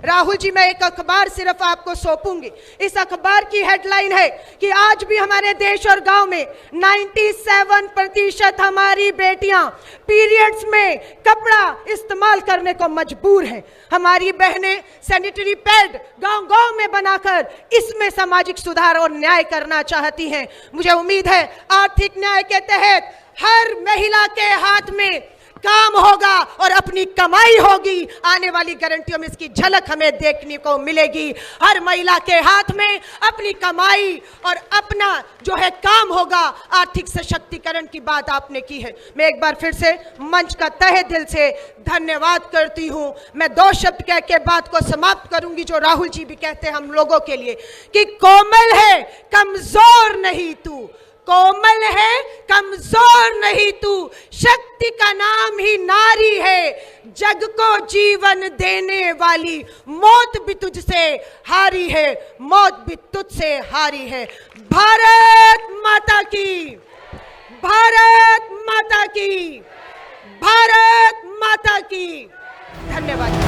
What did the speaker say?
राहुल जी, मैं एक अखबार सिर्फ आपको सौंपूंगी। इस अखबार की हेडलाइन है कि आज भी हमारे देश और गांव में 97% हमारी बेटियां पीरियड्स में कपड़ा इस्तेमाल करने को मजबूर हैं। हमारी बहनें सैनिटरी पैड गांव-गांव में बनाकर इसमें सामाजिक सुधार और न्याय करना चाहती हैं। मुझे उम्मीद है आर्थिक न्याय के तहत हर महिला के हाथ में काम होगा और अपनी कमाई होगी। आने वाली गारंटियों में इसकी झलक हमें देखने को मिलेगी। हर महिला के हाथ में अपनी कमाई और अपना जो है काम होगा। आर्थिक सशक्तिकरण की बात आपने की है। मैं एक बार फिर से मंच का तहे दिल से धन्यवाद करती हूं। मैं 2 शब्द कह के बात को समाप्त करूंगी, जो राहुल जी भी कहते हैं हम लोगों के लिए, कि कोमल है कमजोर नहीं तू, कोमल है कमजोर नहीं तू, शक्ति का नाम ही नारी है, जग को जीवन देने वाली, मौत भी तुझसे हारी है, मौत भी तुझसे हारी है। भारत माता की, भारत माता की, भारत माता की। धन्यवाद।